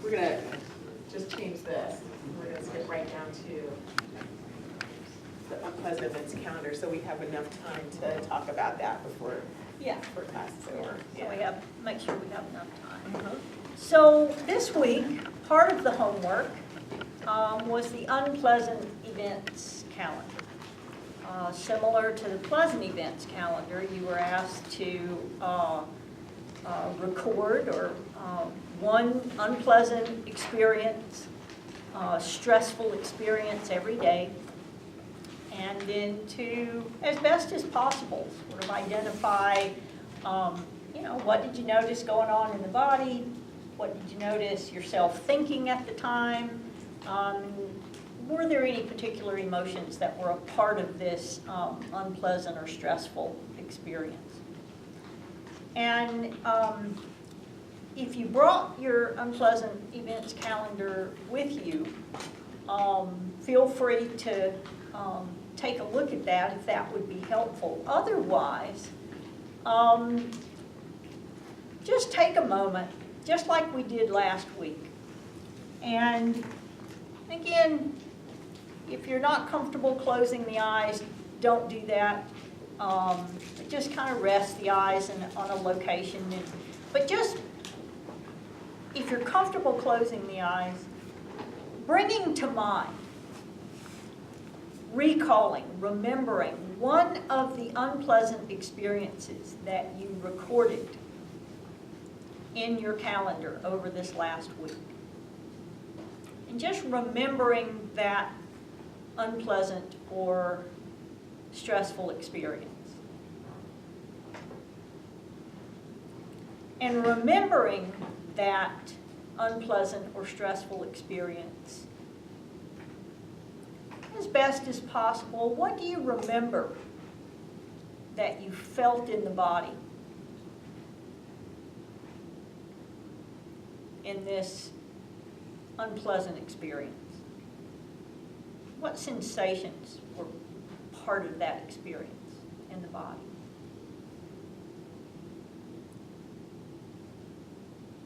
we're going to just change this. We're going to skip right down to the unpleasant events calendar, so we have enough time to talk about that before class is over. So we have, make sure we have enough time. Uh-huh. So this week, part of the homework was the unpleasant events calendar. Similar to the pleasant events calendar, you were asked to record or one unpleasant experience, stressful experience every day, and then to, as best as possible, sort of identify, what did you notice going on in the body? What did you notice yourself thinking at the time? Were there any particular emotions that were a part of this unpleasant or stressful experience? And if you brought your unpleasant events calendar with you, feel free to take a look at that if that would be helpful. Otherwise, just take a moment, just like we did last week. And again, if you're not comfortable closing the eyes, don't do that. Just kind of rest the eyes on a location. But just, if you're comfortable closing the eyes, bringing to mind, recalling, remembering one of the unpleasant experiences that you recorded in your calendar over this last week. And just remembering that unpleasant or stressful experience. And remembering that unpleasant or stressful experience as best as possible. What do you remember that you felt in the body in this unpleasant experience? What sensations were part of that experience in the body?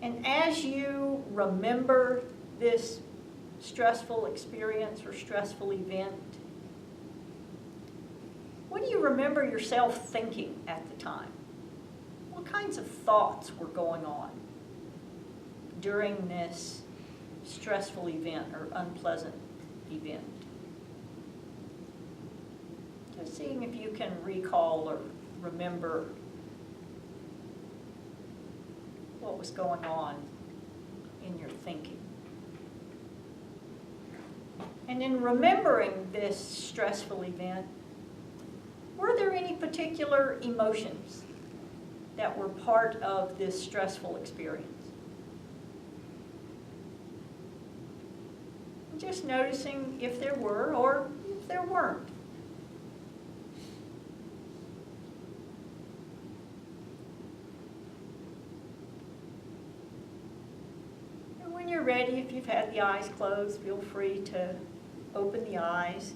And as you remember this stressful experience or stressful event, what do you remember yourself thinking at the time? What kinds of thoughts were going on during this stressful event or unpleasant event? Just seeing if you can recall or remember what was going on in your thinking. And in remembering this stressful event, were there any particular emotions that were part of this stressful experience? Just noticing if there were or if there weren't. And when you're ready, if you've had the eyes closed, feel free to open the eyes.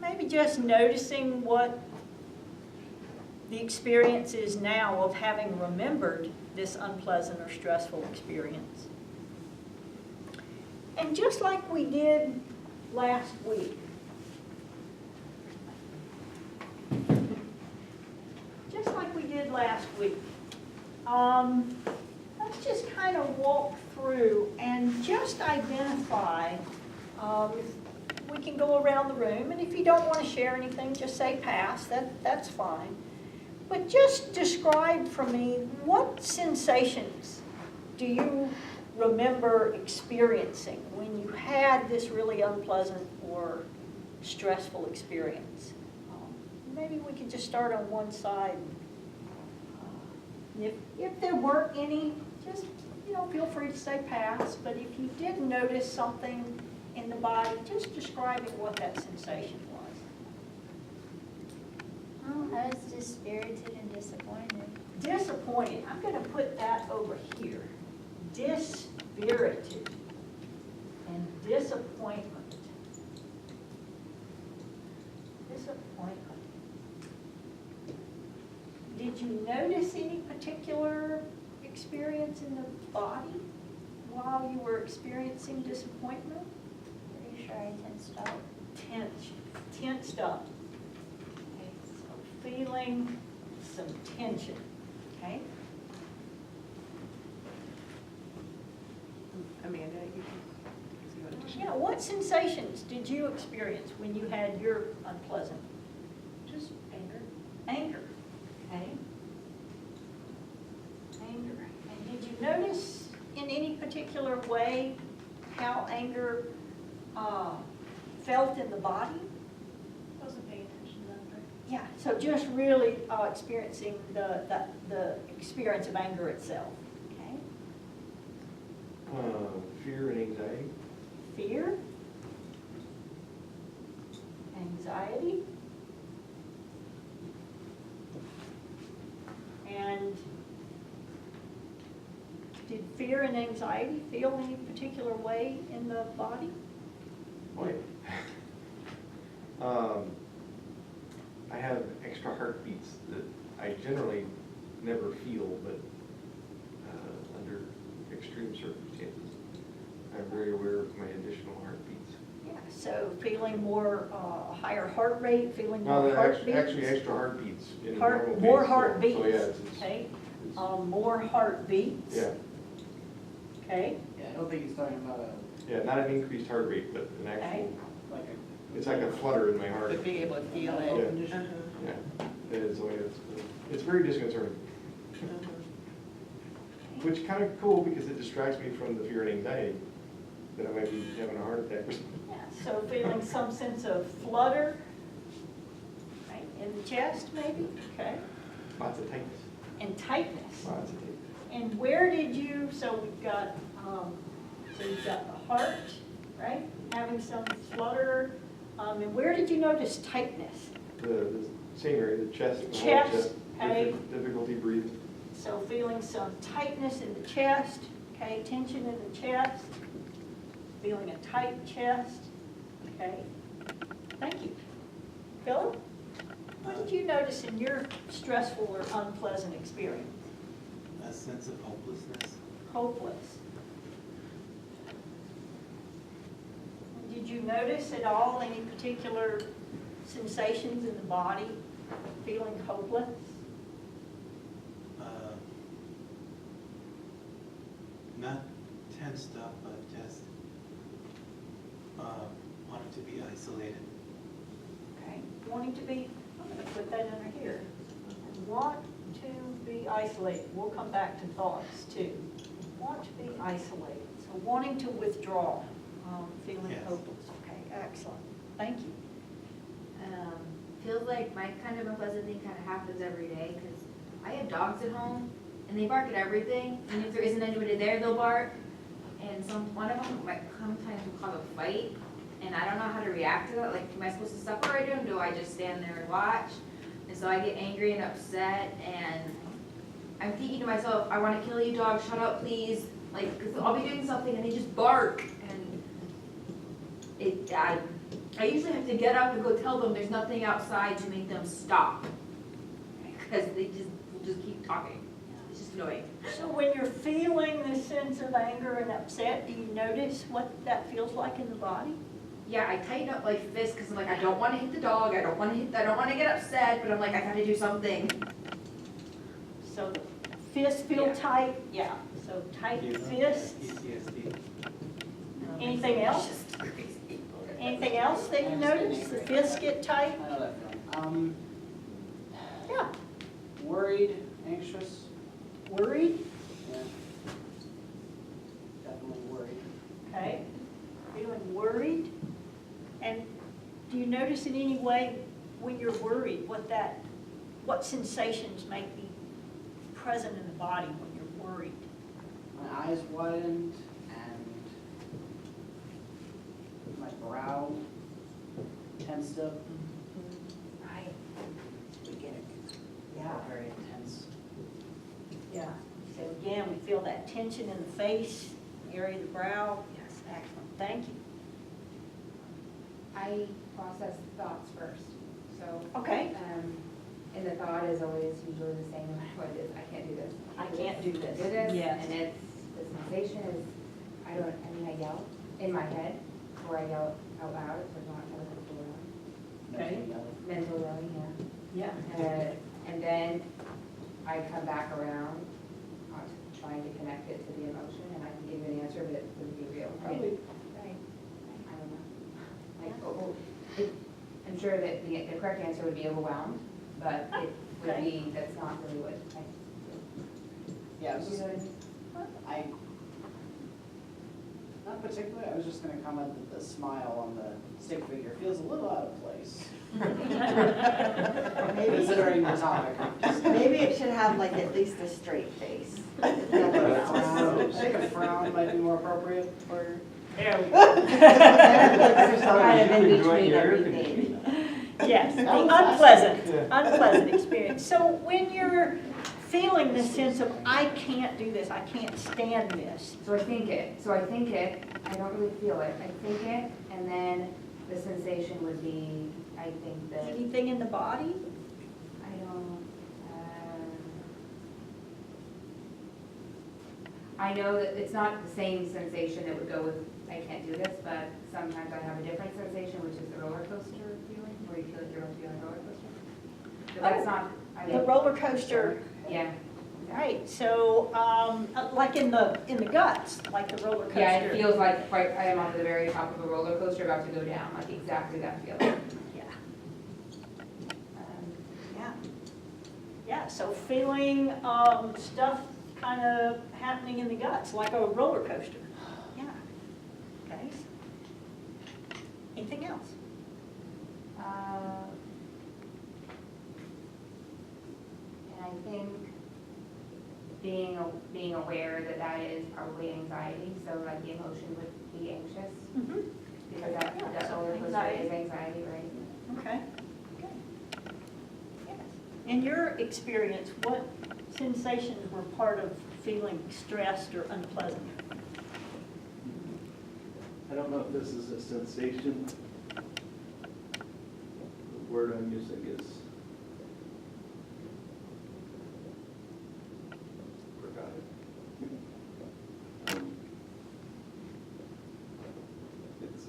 Maybe just noticing what the experience is now of having remembered this unpleasant or stressful experience. And just like we did last week, let's just kind of walk through and just identify. We can go around the room, and if you don't want to share anything, just say pass, that's fine. But just describe for me, what sensations do you remember experiencing when you had this really unpleasant or stressful experience? Maybe we could just start on one side. If there weren't any, just feel free to say pass. But if you did notice something in the body, just describing what that sensation was. Oh, I was dispirited and disappointed. Disappointed. I'm going to put that over here. Dispirited and disappointment. Disappointment. Did you notice any particular experience in the body while you were experiencing disappointment? Pretty sure I tensed up. Tensed up. Okay, so feeling some tension, okay? Amanda, you can, so you want to Yeah, what sensations did you experience when you had your unpleasant? just anger. Anger, okay? Anger. And did you notice in any particular way how anger felt in the body? Wasn't paying attention to that. Yeah, so just really experiencing the experience of anger itself, okay? Fear and anxiety. Fear, anxiety, and did fear and anxiety feel any particular way in the body? Oh, yeah. I have extra heartbeats that I generally never feel, but under extreme circumstances, I'm very aware of my additional heartbeats. Yeah, so feeling more, higher heart rate, feeling No, more they're heartbeats? actually extra heartbeats. In Heart, normal more case, so- heartbeats, So, yeah, it's- okay? it's- More heartbeats? Yeah, Okay, Yeah, I don't think he's talking about yeah, not an increased heart rate, but an Okay. actual, like a. it's like a flutter in my heart. But being able to feel Yeah. it. Uh-huh. Yeah, it is, the way it's very disconcerting. Uh-huh. Which kind of cool because it distracts me from the fear and anxiety that I might be having a heart attack or something. yeah, so feeling some sense of flutter, right, in the chest maybe, okay? Lots of tightness, And tightness. lots of tightness. And where did you, so we've got, so you've got the heart, right, having some flutter, and where did you notice tightness? The same area, the chest. the whole Chest, okay. Difficulty breathing. So feeling some tightness in the chest, okay, tension in the chest, feeling a tight chest, okay? Thank you. Philip, what did you notice in your stressful or unpleasant experience? A sense of hopelessness. Hopeless. Did you notice at all any particular sensations in the body, feeling hopeless? Not tensed up, but just wanted to be isolated. Okay, wanting to be, I'm going to put that under here. Want to be isolated. We'll come back to thoughts too. Want to be isolated. So wanting to withdraw, feeling Yes. hopeless. Okay, excellent. Thank you. Feels like my kind of unpleasant thing kind of happens every day because I have dogs at home and they bark at everything. And if there isn't anybody there, they'll bark. And one of them might sometimes will cause a fight. And I don't know how to react to that. Like, am I supposed to separate them? Do I just stand there and watch? And so I get angry and upset. And I'm thinking to myself, I want to kill you, dog. Shut up, please. Like, because I'll be doing something and they just bark. And I usually have to get up and go tell them there's nothing outside to make them stop. Because they will just keep talking. It's just annoying. So when you're feeling this sense of anger and upset, do you notice what that feels like in the body? Yeah, I tighten up my fist because I'm like, I don't want to hit the dog. I don't want to get upset, but I'm like, I got to do something. So the fists feel Yeah. tight? Yeah. So tight fists. PTSD. Anything else? Just crazy. Anything else that you notice? The fists get tight? I know that feeling. Yeah. Worried, anxious, Worried? yeah. Definitely worried. Okay. Feeling worried? And do you notice in any way when you're worried what sensations might be present in the body when you're worried? My eyes widened and my brow tensed up. Right. We get it. Yeah. Felt very intense. Yeah. So again, we feel that tension in the face, area of the brow. Yes, excellent. Thank you. I process thoughts first, so. Okay. And the thought is always usually the same, no matter what it is, I can't do this. I can't do this. Do this, Yes. and it's, the sensation is, I yell in my head, or I yell out loud, if I'm not telling the Okay. mental yelling, yeah. Yeah. And then I come back around, trying to connect it to the emotion, and I can give you an answer that would be real. I mean, Right. I don't know. Like, I'm sure that the correct answer would be overwhelmed, but it would Okay. be, that's not really what I. Yeah, I was You just, know what I mean? not particularly, I was just gonna comment that the smile on the stick figure feels a little out of place. Considering the topic. Maybe it should have like at least a straight face. I think a frown might be more appropriate. Or There we go. kind of in Enjoying between your air everything. Yes, the That was unpleasant experience. So when you're feeling the sense of, I can't do this, I can't stand this, So I think it, I don't really feel it, I think it, and then the sensation would be, I think that, anything in the body? I don't, I know that it's not the same sensation that would go with, I can't do this, but sometimes I have a different sensation, which is the roller coaster feeling, where you feel like you're going to be on a roller coaster. But that's not, I The mean, roller coaster, yeah. right, so, like in the guts, like the roller coaster. Yeah, it feels like I am on the very top of a roller coaster about to go down, like exactly that feeling. Yeah. Yeah. Yeah, so feeling stuff kind of happening in the guts, like a roller coaster. Yeah. Okay. Anything else? And I think being aware that that is probably anxiety, so like the emotion would be anxious, Mm-hmm. because that so roller coaster anxiety. is anxiety, right? Okay. Good. Yes. In your experience, what sensations were part of feeling stressed or unpleasant? I don't know if this is a sensation. The word I'm using is, forgot it. It's,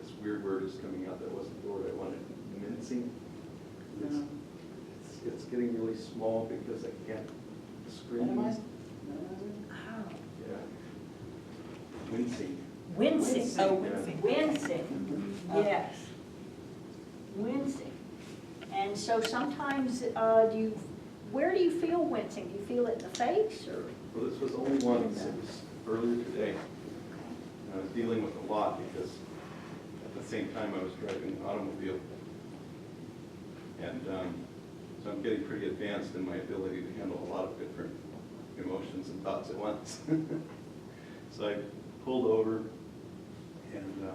this weird word is coming out that wasn't the word I wanted, mincing. It's getting really small because I can't scream. Minimize? Wow. Yeah. Wincing. Wincing. Oh, wincing. Wincing, yes. Wincing. And so sometimes, where do you feel wincing? Do you feel it in the face or? Well, this was only once, it was earlier today. I was dealing with a lot because at the same time I was driving an automobile. And so I'm getting pretty advanced in my ability to handle a lot of different emotions and thoughts at once. So I pulled over and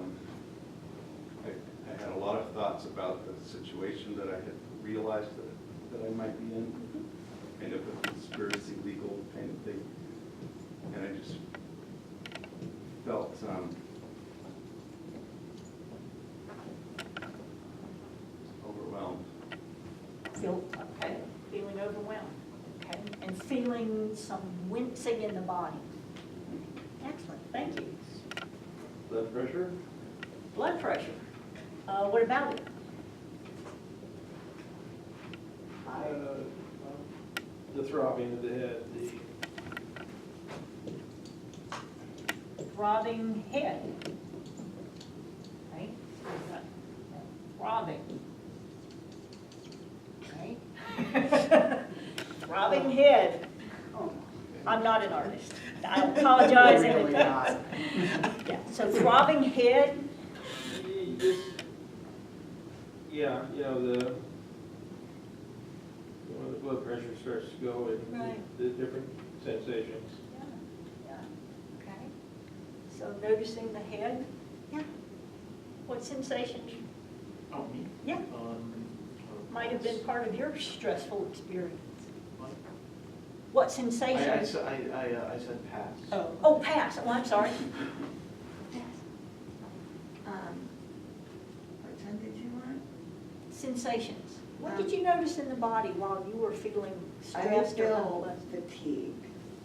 I had a lot of thoughts about the situation that I had realized that I might be in, kind of a conspiracy legal kind of thing. And I just felt overwhelmed. Okay, feeling overwhelmed, okay, and feeling some wincing in the body. Excellent, thank you. Blood pressure? Blood pressure, what about it? The throbbing of the head, Throbbing head. Right? Throbbing. Right? Throbbing head. I'm not an artist. I apologize in Really advance. not. Yeah, so throbbing head, yeah, you know, when the blood pressure starts to go and Right. the different sensations. yeah, okay. So noticing the head, yeah. What sensations Oh, me? Yeah. might have been part of your stressful experience? What I sensations? said pass. Oh, pass, oh, I'm sorry. What time did you want? sensations. What did you notice in the body while you were feeling I stressed or feel unpleasant? fatigue,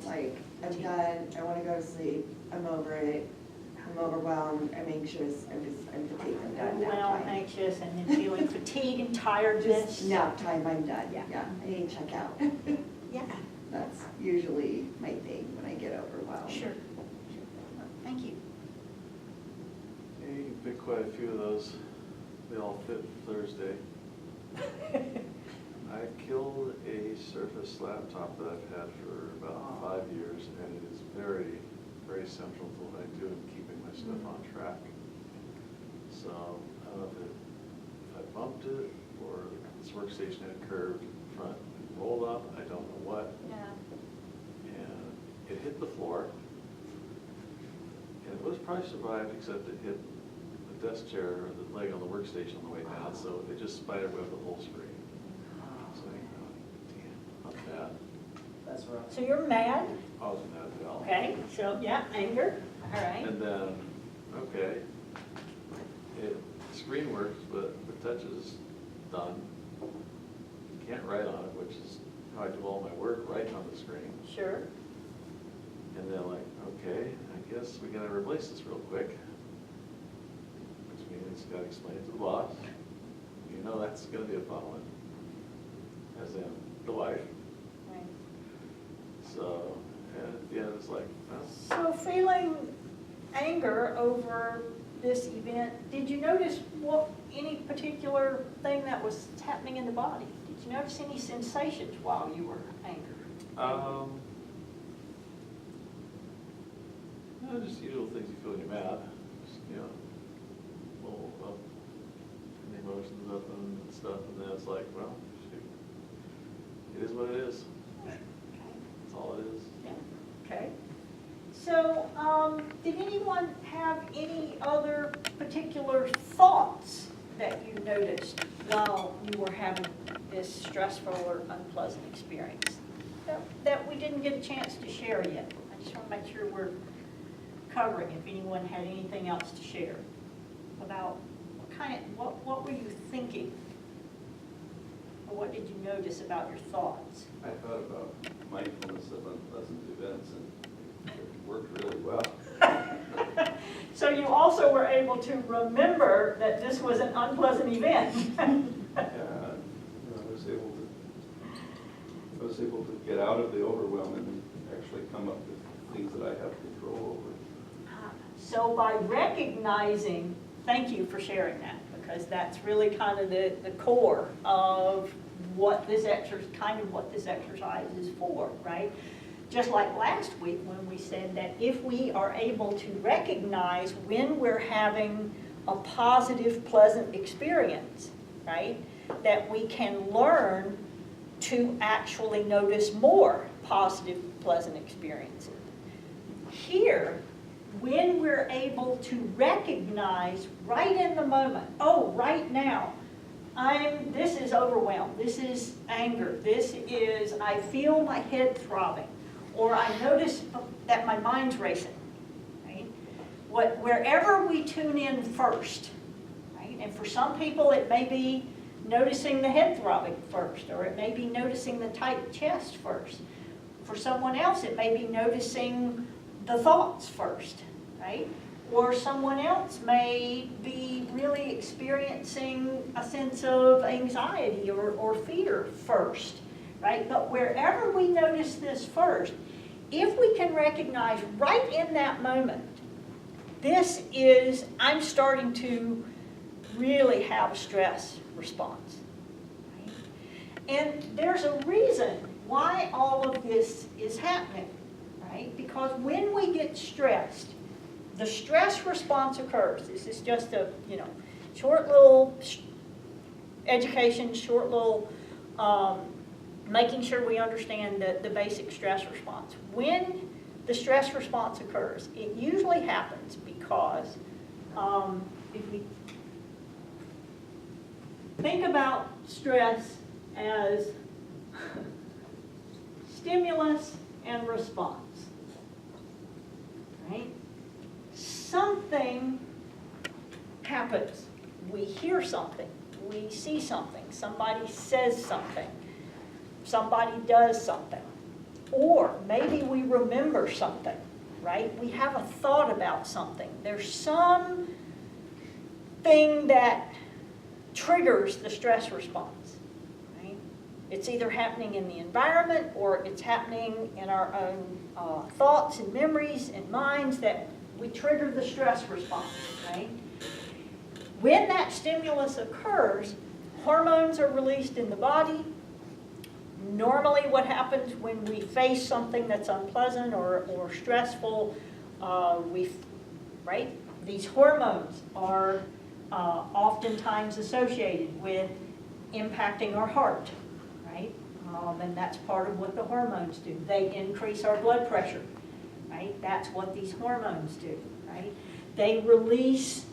like I'm done, I wanna go to sleep, I'm over it, I'm overwhelmed, I'm anxious, I'm fatigued, I'm done, nap Overwhelmed, time. anxious, and then feeling fatigue and tiredness. Just nap time, I'm done, Yeah. yeah, I need to check out. Yeah, That's usually my thing when I get overwhelmed. sure. Thank you. Yeah, you can pick quite a few of those. They all fit Thursday. I killed a Surface laptop that I've had for about 5 years, and it is very, very central to what I do in keeping my stuff on track. So I don't know if I bumped it or this workstation had curved front and rolled up. I don't know what. Yeah. And it hit the floor. And it was probably survived, except it hit the desk chair or the leg on the workstation on the way down, so it just spiderwebbed the whole screen. So I thought, damn, not bad. That's rough. So you're mad? I wasn't mad at all. Okay, so, yeah, anger, all right. And then, okay, the screen works, but the touch is done. Can't write on it, which is how I do all my work, writing on the screen. Sure. And then like, okay, I guess we gotta replace this real quick. Which means gotta explain it to the boss. You know that's gonna be a fun one. As in, the wife. Right. So, and at the end it's like, well, So feeling anger over this event, did you notice any particular thing that was happening in the body? Did you notice any sensations while you were angry? no, just usual things you feel when you're mad. Just, you know, little up, the emotions up and stuff, and then it's like, well, shoot, it is what it is. Okay. That's all it is. Yeah, okay. So, did anyone have any other particular thoughts that you noticed while you were having this stressful or unpleasant experience that we didn't get a chance to share yet? I just want to make sure we're covering if anyone had anything else to share about what were you thinking? Or what did you notice about your thoughts? I thought about mindfulness of unpleasant events, and it worked really well. So you also were able to remember that this was an unpleasant event. Yeah, I was able to get out of the overwhelm and actually come up with things that I have control over. So by recognizing, thank you for sharing that, because that's really kind of the core of what this exercise is for, right? Just like last week when we said that if we are able to recognize when we're having a positive, pleasant experience, right, that we can learn to actually notice more positive, pleasant experiences. Here, when we're able to recognize right in the moment, oh, right now, this is overwhelmed, this is anger, this is, I feel my head throbbing, or I notice that my mind's racing, right? Wherever we tune in first, right? And for some people it may be noticing the head throbbing first, or it may be noticing the tight chest first. For someone else it may be noticing the thoughts first, right? Or someone else may be really experiencing a sense of anxiety or fear first, right? But wherever we notice this first, if we can recognize right in that moment, this is, I'm starting to really have a stress response. Right? And there's a reason why all of this is happening, right? Because when we get stressed, the stress response occurs. This is just a, short little education, short little making sure we understand the basic stress response. When the stress response occurs, it usually happens because if we think about stress as stimulus and response, right? Something happens. We hear something. we see something, somebody says something, somebody does something. Or maybe we remember something, right? We have a thought about something. There's some thing that triggers the stress response, right? It's either happening in the environment or it's happening in our own thoughts and memories and minds that we trigger the stress response, right? When that stimulus occurs, hormones are released in the body. Normally what happens when we face something that's unpleasant or stressful, right? These hormones are oftentimes associated with impacting our heart, right? And that's part of what the hormones do. They increase our blood pressure, right? That's what these hormones do, right? They release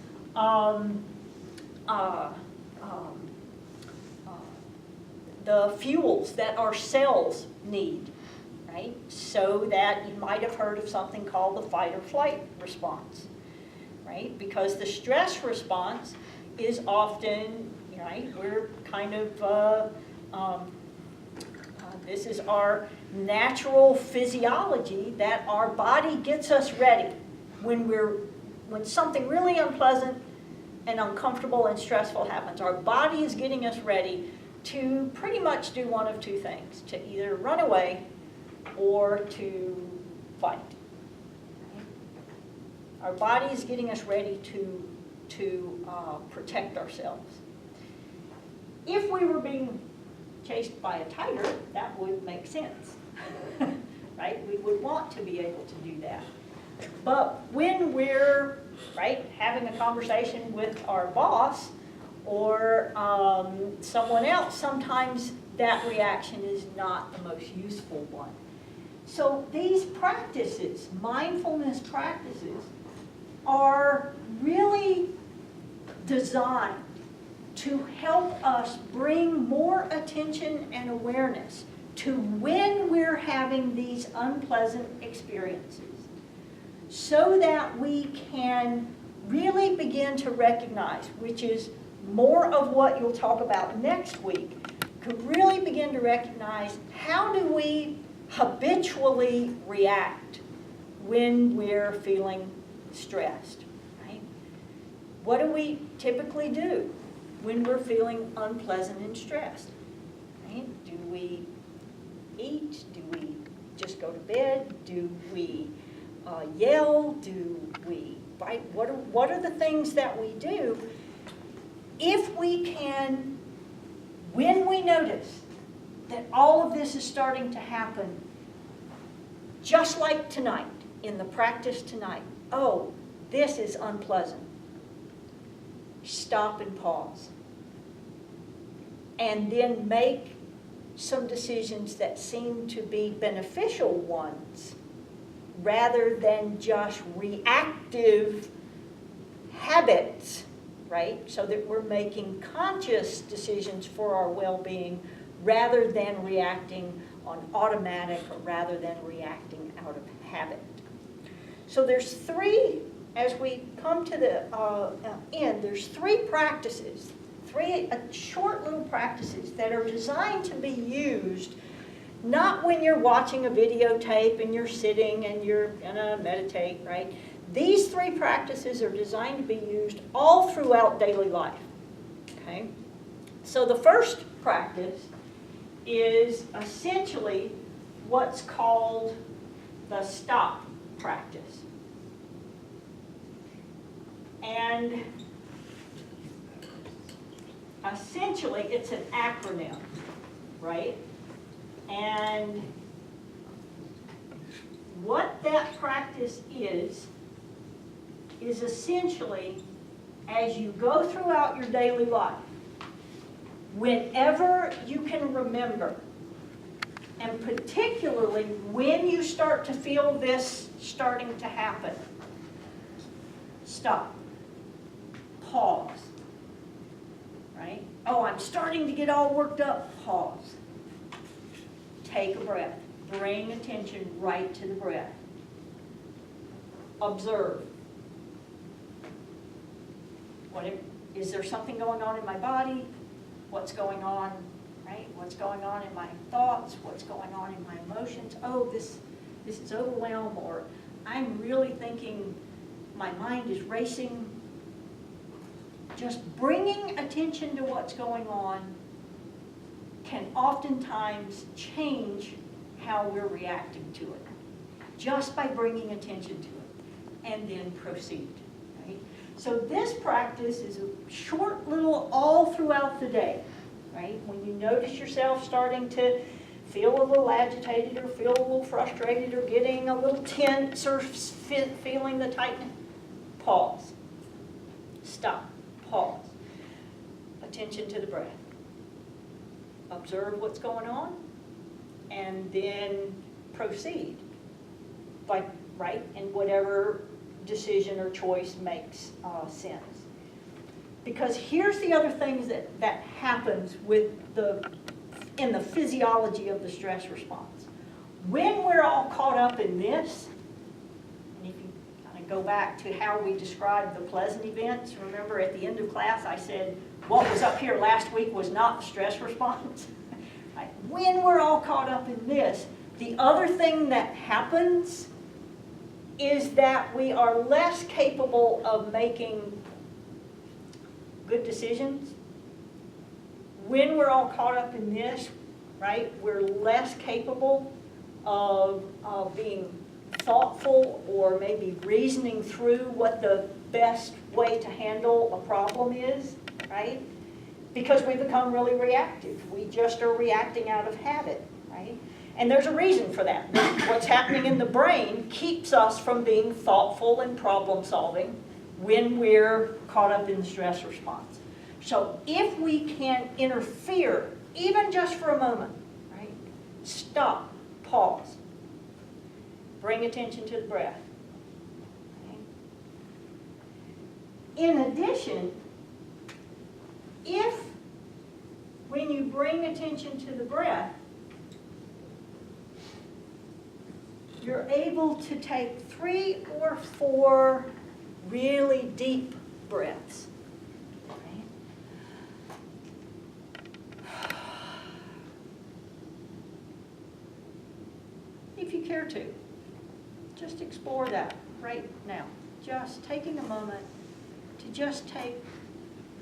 the fuels that our cells need, right? So that you might have heard of something called the fight or flight response, right? Because the stress response is often, right, we're kind of, this is our natural physiology that our body gets us ready when something really unpleasant and uncomfortable and stressful happens. Our body is getting us ready to pretty much do one of two things, to either run away or to fight. Right? Our body is getting us ready to protect ourselves. If we were being chased by a tiger, that would make sense, right? We would want to be able to do that. But when we're, right, having a conversation with our boss or someone else, sometimes that reaction is not the most useful one. So these practices, mindfulness practices, are really designed to help us bring more attention and awareness to when we're having these unpleasant experiences, so that we can really begin to recognize, which is more of what you'll talk about next week, could really begin to recognize how do we habitually react when we're feeling stressed, right? What do we typically do when we're feeling unpleasant and stressed, right? Do we eat? Do we just go to bed? Do we yell? Do we fight? What are the things that we do if we can, when we notice that all of this is starting to happen, just like tonight, in the practice tonight, oh, this is unpleasant. Stop and pause. And then make some decisions that seem to be beneficial ones, rather than just reactive habits, right? So that we're making conscious decisions for our well-being rather than reacting on automatic or rather than reacting out of habit. So there's three, as we come to the end, there's three practices, three short little practices that are designed to be used not when you're watching a videotape and you're sitting and you're gonna meditate, right? These three practices are designed to be used all throughout daily life, okay? So the first practice is essentially what's called the stop practice. And essentially it's an acronym, right? And what that practice is essentially, as you go throughout your daily life, whenever you can remember, and particularly when you start to feel this starting to happen, stop, pause, right? Oh, I'm starting to get all worked up, pause. Take a breath. Bring attention right to the breath. Observe. Is there something going on in my body? what's going on, right? What's going on in my thoughts, what's going on in my emotions. Oh, this is overwhelm, or I'm really thinking, my mind is racing. Just bringing attention to what's going on can oftentimes change how we're reacting to it, just by bringing attention to it, and then proceed, right? So this practice is a short little all throughout the day, right? When you notice yourself starting to feel a little agitated or feel a little frustrated or getting a little tense or feeling the tightness, pause, stop, pause, attention to the breath. Observe what's going on and then proceed, like, right, in whatever decision or choice makes sense. Because here's the other things that happens in the physiology of the stress response. When we're all caught up in this, and if you kind of go back to how we described the pleasant events, remember at the end of class I said what was up here last week was not the stress response. Right? When we're all caught up in this, the other thing that happens is that we are less capable of making good decisions. When we're all caught up in this, right, we're less capable of being thoughtful or maybe reasoning through what the best way to handle a problem is, right? Because we become really reactive. We just are reacting out of habit, right? And there's a reason for that. What's happening in the brain keeps us from being thoughtful and problem solving when we're caught up in the stress response. So if we can interfere, even just for a moment, right? Stop, pause, bring attention to the breath. Okay? In addition, if when you bring attention to the breath, you're able to take 3 or 4 really deep breaths. If you care to, just explore that right now. Just taking a moment to just take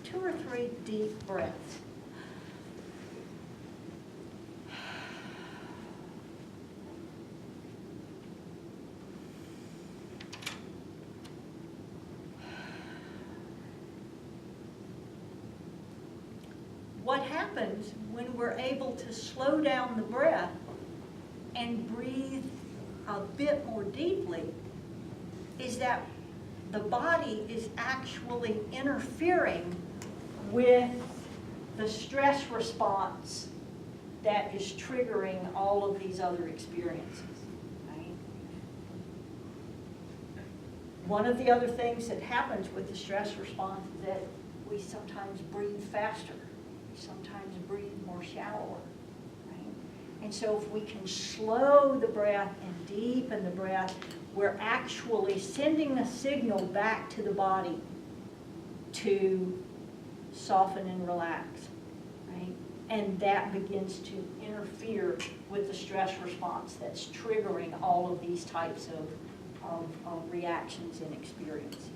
2 or 3 deep breaths. What happens when we're able to slow down the breath and breathe a bit more deeply is that the body is actually interfering with the stress response that is triggering all of these other experiences. Right? One of the other things that happens with the stress response is that we sometimes breathe faster. We sometimes breathe more shallower. And so if we can slow the breath and deepen the breath, we're actually sending a signal back to the body to soften and relax, right? And that begins to interfere with the stress response that's triggering all of these types of reactions and experiences.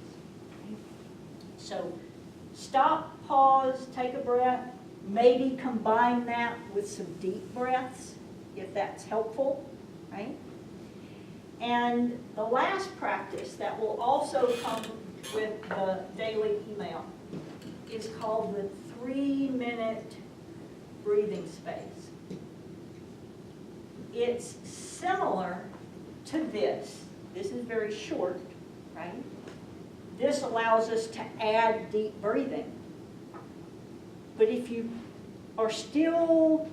Right? So stop, pause, take a breath, maybe combine that with some deep breaths, if that's helpful, right? And the last practice that will also come with the daily email is called the 3-minute breathing space. It's similar to this. This is very short, right? This allows us to add deep breathing. But if you are still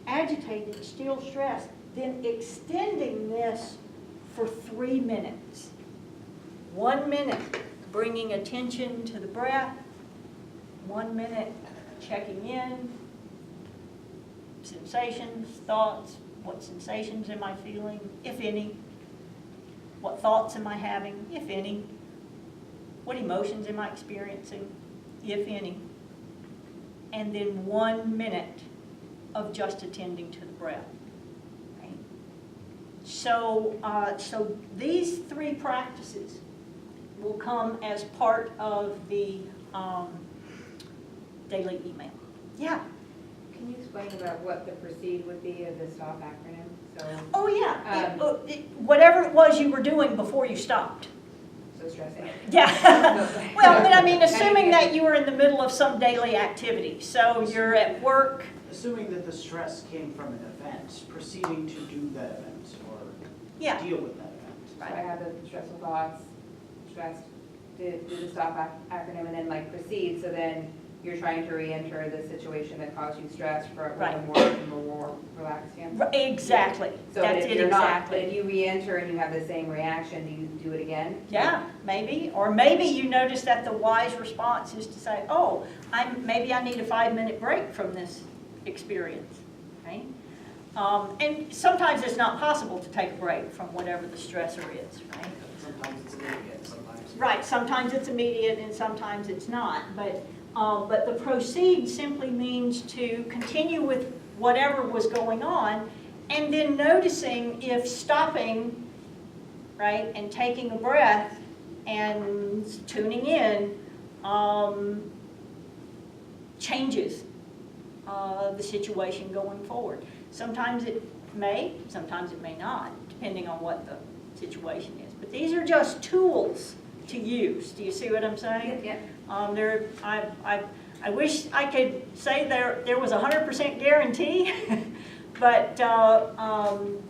agitated, still stressed, then extending this for 3 minutes. 1 minute bringing attention to the breath, 1 minute checking in, sensations, thoughts, what sensations am I feeling, if any, what thoughts am I having, if any, what emotions am I experiencing, if any. and then 1 minute of just attending to the breath. Right? So, so these 3 practices will come as part of the daily email. Yeah. Can you explain about what the proceed would be of the STOP acronym? So, Oh, yeah. Whatever it was you were doing before you stopped. so stressing. Yeah. Well, but I mean, assuming that you were in the middle of some daily activity. So you're at work. Assuming that the stress came from an event, proceeding to do that event or Yeah. deal with that event. So I have the stressful thoughts, stressed, do the STOP acronym, and then like proceed, so then you're trying to re-enter the situation that caused you stress from Right. a more relaxed standpoint. Exactly. So That's if it you're not, exactly. but if you re-enter and you have the same reaction, do you do it again? Yeah, maybe. Or maybe you notice that the wise response is to say, oh, maybe I need a 5-minute break from this experience. Right? And sometimes it's not possible to take a break from whatever the stressor is. Right? Sometimes it's immediate, sometimes. Right, sometimes it's immediate and sometimes it's not, but the proceed simply means to continue with whatever was going on and then noticing if stopping, right, and taking a breath and tuning in changes the situation going forward. Sometimes it may, sometimes it may not, depending on what the situation is. But these are just tools to use. Do you see what I'm saying? Yeah. I wish I could say there was a 100% guarantee, but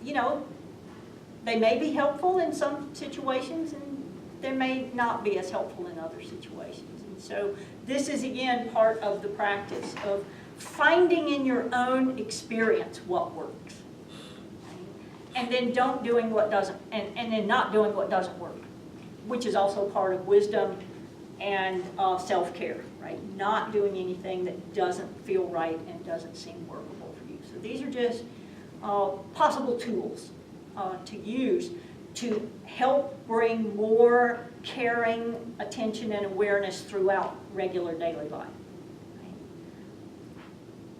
you know, they may be helpful in some situations, and they may not be as helpful in other situations. And so this is again part of the practice of finding in your own experience what works, and then not doing what doesn't work, which is also part of wisdom and self-care, right? Not doing anything that doesn't feel right and doesn't seem workable for you. So these are just possible tools to use to help bring more caring attention and awareness throughout regular daily life. Right?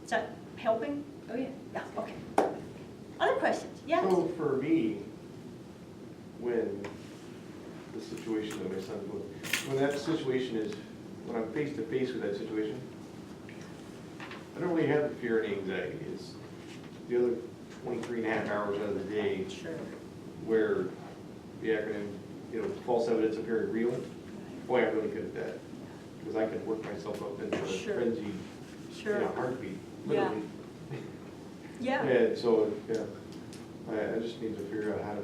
Is that helping? Oh, yeah. Yeah, okay. Other questions? Yes? So for me, when the situation that my son's going, when that situation is, when I'm face to face with that situation, I don't really have the fear and anxiety. It's the other 23 and a half hours out of the day Sure. where the acronym, false evidence appearing real. Boy, I'm really good at that, because I can work myself up into a Sure. frenzied, Sure. heartbeat, Yeah. literally. Yeah. And so, yeah, I just need to figure out how to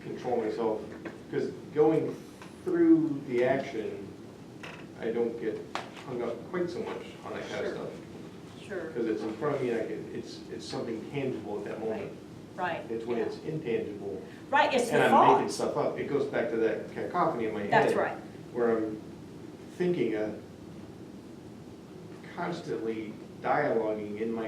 control myself, because going through the action, I don't get hung up quite so much on that kind of Sure. stuff. Sure. Because it's in front of me, it's something tangible at that moment. Right. It's when Yeah. it's intangible, Right, it's and the I'm making thoughts. stuff up. It goes back to that cacophony in my head. That's right. Where I'm thinking, constantly dialoguing in my